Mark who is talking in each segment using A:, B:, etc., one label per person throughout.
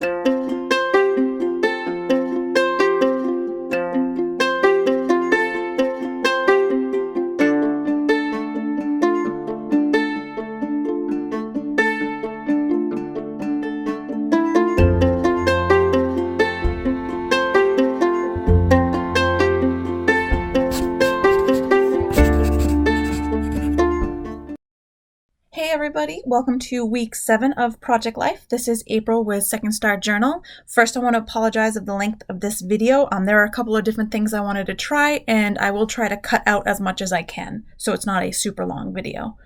A: Hey everybody, welcome to week 7 of Project Life. This is April with Second Star Journal. First, I want to apologize of the length of this video. There are a couple of different things I wanted to try, and I will try to cut out as much as I can, so it's not a super long video.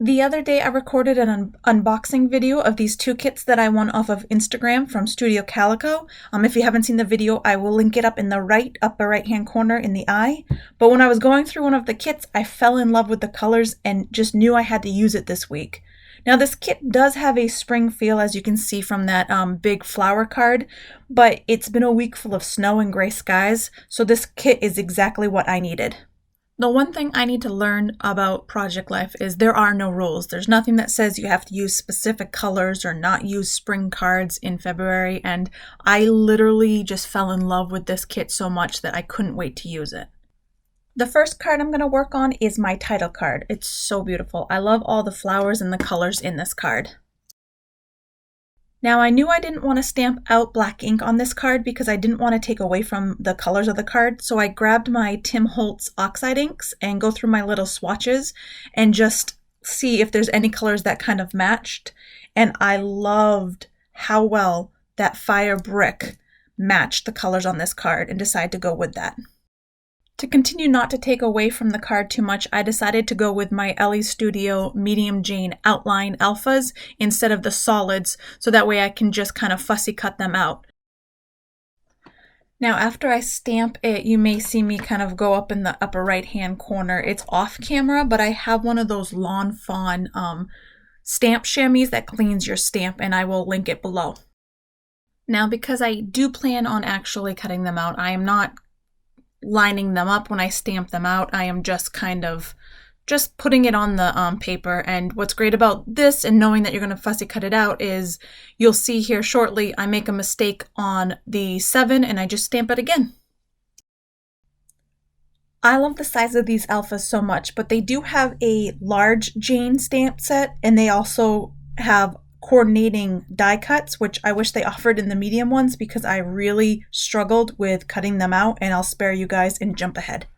A: The other day I recorded an unboxing video of these two kits that I won off of Instagram from Studio Calico. If you haven't seen the video, I will link it up in the upper right hand corner in the eye. But when I was going through one of the kits, I fell in love with the colors and just knew I had to use it this week. Now this kit does have a spring feel, as you can see from that big flower card, but it's been a week full of snow and gray skies, so this kit is exactly what I needed. The one thing I need to learn about Project Life is there are no rules. There's nothing that says you have to use specific colors or not use spring cards in February, and I literally just fell in love with this kit so much that I couldn't wait to use it. The first card I'm going to work on is my title card. It's so beautiful. I love all the flowers and the colors in this card. Now I knew I didn't want to stamp out black ink on this card because I didn't want to take away from the colors of the card, so I grabbed my Tim Holtz oxide inks and go through my little swatches and just see if there's any colors that kind of matched, and I loved how well that fire brick matched the colors on this card and decided to go with that. To continue not to take away from the card too much, I decided to go with my LE Studio Medium Jane Outline Alphas instead of the solids, so that way I can just kind of fussy cut them out. Now after I stamp it, you may see me kind of go up in the upper right hand corner. It's off camera, but I have one of those Lawn Fawn stamp chamois that cleans your stamp, and I will link it below. Now because I do plan on actually cutting them out, I am not lining them up when I stamp them out. I am just kind of putting it on the paper, and what's great about this and knowing that you're going to fussy cut it out is you'll see here shortly I make a mistake on the 7 and I just stamp it again. I love the size of these alphas so much, but they do have a large Jane stamp set, and they also have coordinating die cuts, which I wish they offered in the medium ones because I really struggled with cutting them out, and I'll spare you guys and jump ahead.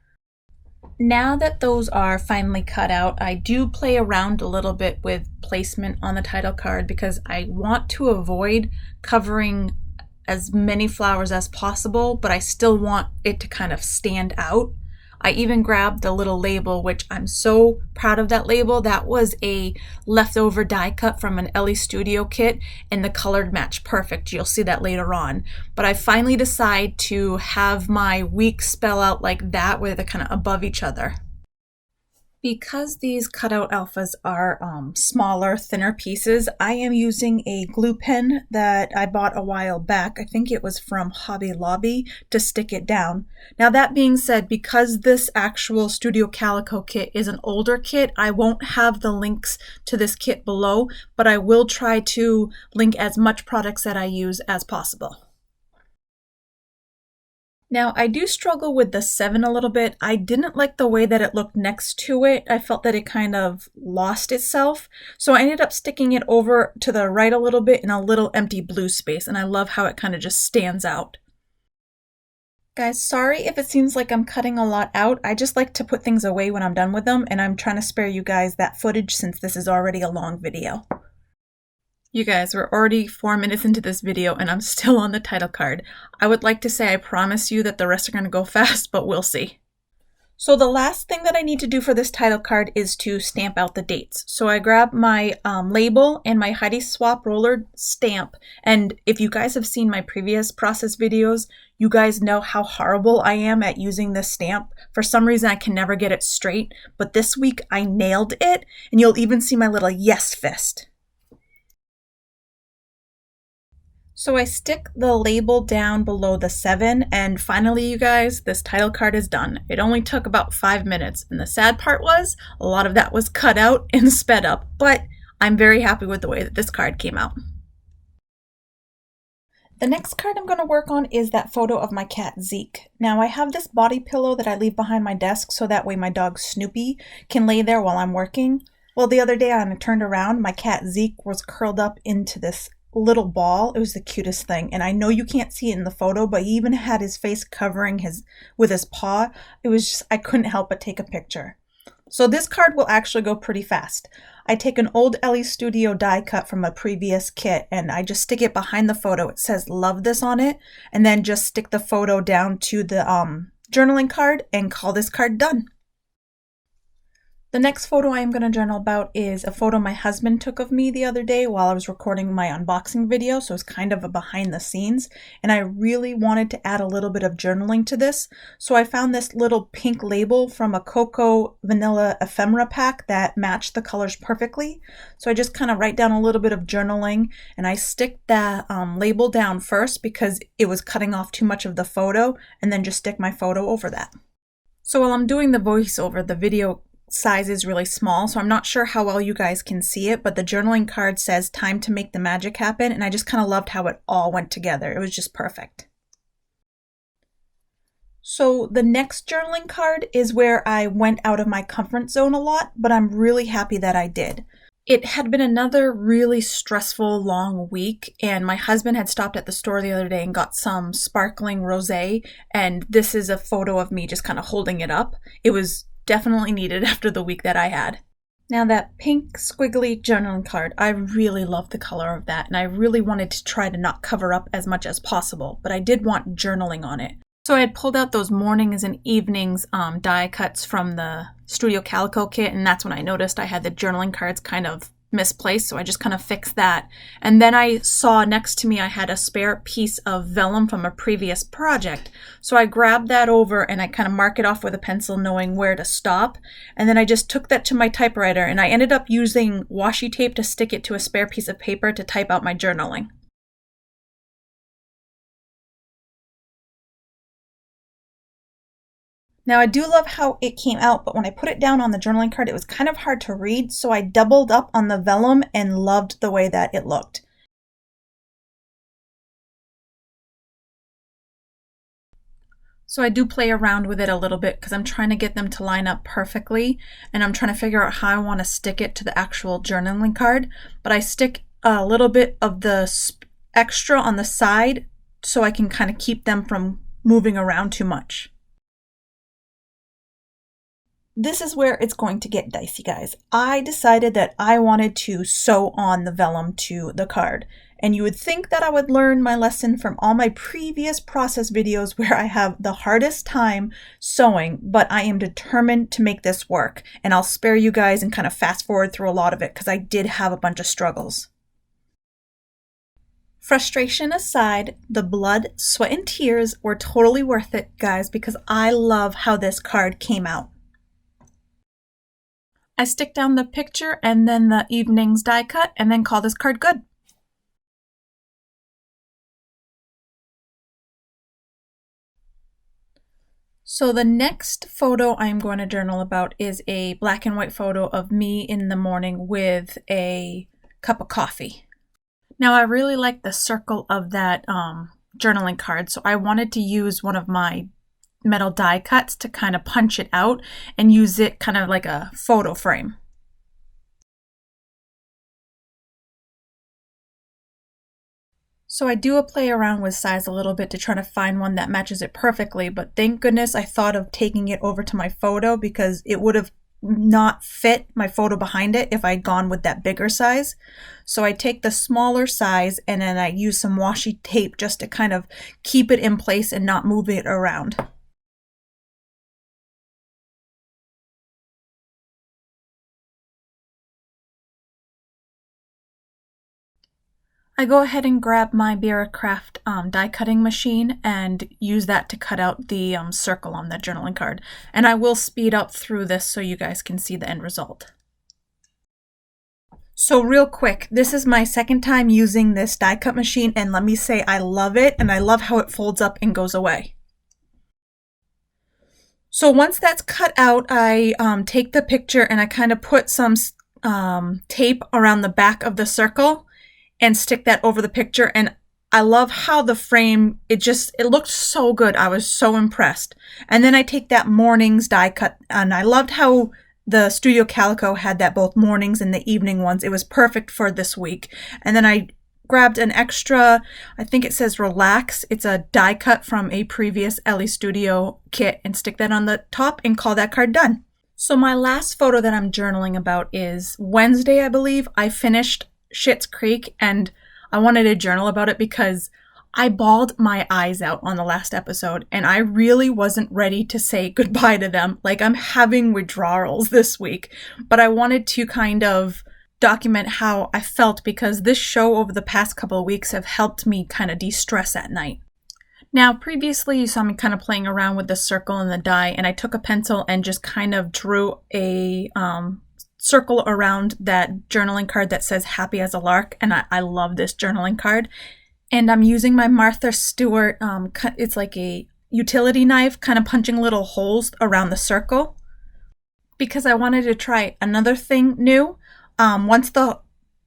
A: Now that those are finally cut out, I do play around a little bit with placement on the title card because I want to avoid covering as many flowers as possible, but I still want it to kind of stand out. I even grabbed the little label, which I'm so proud of that label. That was a leftover die cut from an LE Studio kit, and the color matched perfect. You'll see that later on. But I finally decide to have my week spell out like that, where they're kind of above each other. Because these cutout alphas are smaller, thinner pieces, I am using a glue pen that I bought a while back. I think it was from Hobby Lobby to stick it down. Now that being said, because this actual Studio Calico kit is an older kit, I won't have the links to this kit below, but I will try to link as much products that I use as possible. Now, I do struggle with the 7 a little bit. I didn't like the way that it looked next to it. I felt that it kind of lost itself. So I ended up sticking it over to the right a little bit in a little empty blue space, and I love how it kind of just stands out. Guys, sorry if it seems like I'm cutting a lot out. I just like to put things away when I'm done with them, and I'm trying to spare you guys that footage since this is already a long video. You guys, we're already 4 minutes into this video and I'm still on the title card. I would like to say I promise you that the rest are going to go fast, but we'll see. So the last thing that I need to do for this title card is to stamp out the dates. So I grab my label and my Heidi Swap roller stamp, and if you guys have seen my previous process videos, you guys know how horrible I am at using this stamp. For some reason I can never get it straight, but this week I nailed it, and you'll even see my little yes fist. So I stick the label down below the 7, and finally, you guys, this title card is done. It only took about 5 minutes, and the sad part was a lot of that was cut out and sped up, but I'm very happy with the way that this card came out. The next card I'm going to work on is that photo of my cat Zeke. Now I have this body pillow that I leave behind my desk so that way my dog Snoopy can lay there while I'm working. Well, the other day I turned around, my cat Zeke was curled up into this little ball. It was the cutest thing, and I know you can't see it in the photo, but he even had his face covering with his paw. It was just, I couldn't help but take a picture. So this card will actually go pretty fast. I take an old Ellie Studio die cut from a previous kit and I just stick it behind the photo. It says "Love This" on it, and then just stick the photo down to the journaling card and call this card done. The next photo I am going to journal about is a photo my husband took of me the other day while I was recording my unboxing video, so it's kind of a behind the scenes, and I really wanted to add a little bit of journaling to this, so I found this little pink label from a Cocoa Vanilla ephemera pack that matched the colors perfectly, so I just kind of write down a little bit of journaling, and I stick that label down first because it was cutting off too much of the photo, and then just stick my photo over that. So while I'm doing the voiceover, the video size is really small, so I'm not sure how well you guys can see it, but the journaling card says "Time to make the magic happen," and I just kind of loved how it all went together. It was just perfect. So the next journaling card is where I went out of my comfort zone a lot, but I'm really happy that I did. It had been another really stressful, long week, and my husband had stopped at the store the other day and got some sparkling rosé, and this is a photo of me just kind of holding it up. It was definitely needed after the week that I had. Now that pink squiggly journaling card, I really love the color of that, and I really wanted to try to not cover up as much as possible, but I did want journaling on it. So I had pulled out those mornings and evenings die cuts from the Studio Calico kit, and that's when I noticed I had the journaling cards kind of misplaced, so I just kind of fixed that. And then I saw next to me I had a spare piece of vellum from a previous project, so I grabbed that over and I kind of mark it off with a pencil knowing where to stop, and then I just took that to my typewriter and I ended up using washi tape to stick it to a spare piece of paper to type out my journaling. Now I do love how it came out, but when I put it down on the journaling card, it was kind of hard to read, so I doubled up on the vellum and loved the way that it looked. So I do play around with it a little bit because I'm trying to get them to line up perfectly, and I'm trying to figure out how I want to stick it to the actual journaling card, but I stick a little bit of the extra on the side so I can kind of keep them from moving around too much. This is where it's going to get dicey, guys. I decided that I wanted to sew on the vellum to the card. And you would think that I would learn my lesson from all my previous process videos where I have the hardest time sewing, but I am determined to make this work. And I'll spare you guys and kind of fast forward through a lot of it because I did have a bunch of struggles. Frustration aside, the blood, sweat, and tears were totally worth it, guys, because I love how this card came out. I stick down the picture and then the evening's die cut and then call this card good. So the next photo I'm going to journal about is a black and white photo of me in the morning with a cup of coffee. Now I really like the circle of that journaling card, so I wanted to use one of my metal die cuts to kind of punch it out and use it kind of like a photo frame. So I do a play around with size a little bit to try to find one that matches it perfectly, but thank goodness I thought of taking it over to my photo because it would have not fit my photo behind it if I'd gone with that bigger size. So I take the smaller size and then I use some washi tape just to kind of keep it in place and not move it around. I go ahead and grab my Craft die cutting machine and use that to cut out the circle on the journaling card. And I will speed up through this so you guys can see the end result. So real quick, this is my second time using this die cut machine, and let me say I love it, and I love how it folds up and goes away. So once that's cut out, I take the picture and I kind of put some tape around the back of the circle and stick that over the picture, and I love how the frame, it looked so good. I was so impressed. And then I take that morning's die cut, and I loved how the Studio Calico had that both mornings and the evening ones. It was perfect for this week. And then I grabbed an extra, I think it says Relax. It's a die cut from a previous Ellie Studio kit, and stick that on the top and call that card done. So my last photo that I'm journaling about is Wednesday, I believe. I finished Schitt's Creek, and I wanted to journal about it because I bawled my eyes out on the last episode, and I really wasn't ready to say goodbye to them. Like, I'm having withdrawals this week, but I wanted to kind of document how I felt because this show over the past couple of weeks have helped me kind of de-stress at night. Now, previously you saw me kind of playing around with the circle and the die, and I took a pencil and just kind of drew a circle around that journaling card that says Happy as a Lark, and I love this journaling card. And I'm using my Martha Stewart, it's like a utility knife, kind of punching little holes around the circle because I wanted to try another thing new. Once the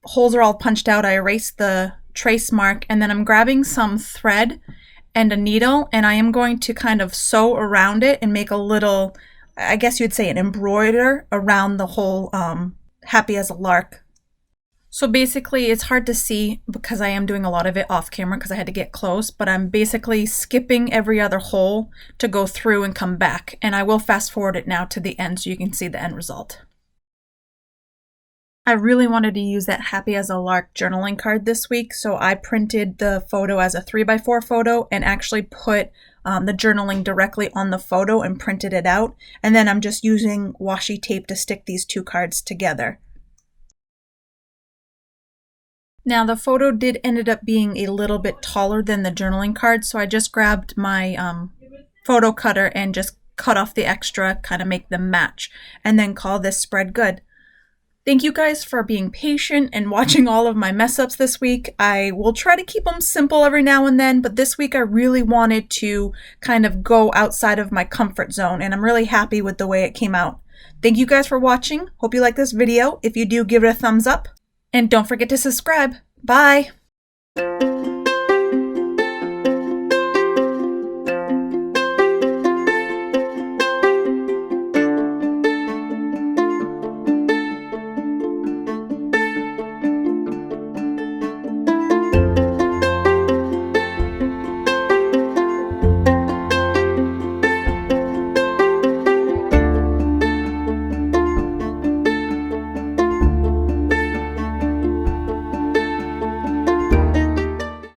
A: holes are all punched out, I erase the trace mark, and then I'm grabbing some thread and a needle, and I am going to kind of sew around it and make a little, I guess you'd say, an embroider around the whole Happy as a Lark. So basically, it's hard to see because I am doing a lot of it off camera because I had to get close, but I'm basically skipping every other hole to go through and come back. And I will fast forward it now to the end so you can see the end result. I really wanted to use that Happy as a Lark journaling card this week, so I printed the photo as a 3x4 photo and actually put the journaling directly on the photo and printed it out. And then I'm just using washi tape to stick these two cards together. Now the photo did ended up being a little bit taller than the journaling card, so I just grabbed my photo cutter and just cut off the extra, kind of make them match, and then call this spread good. Thank you guys for being patient and watching all of my mess ups this week. I will try to keep them simple every now and then, but this week I really wanted to kind of go outside of my comfort zone, and I'm really happy with the way it came out. Thank you guys for watching. Hope you like this video. If you do, give it a thumbs up. And don't forget to subscribe. Bye!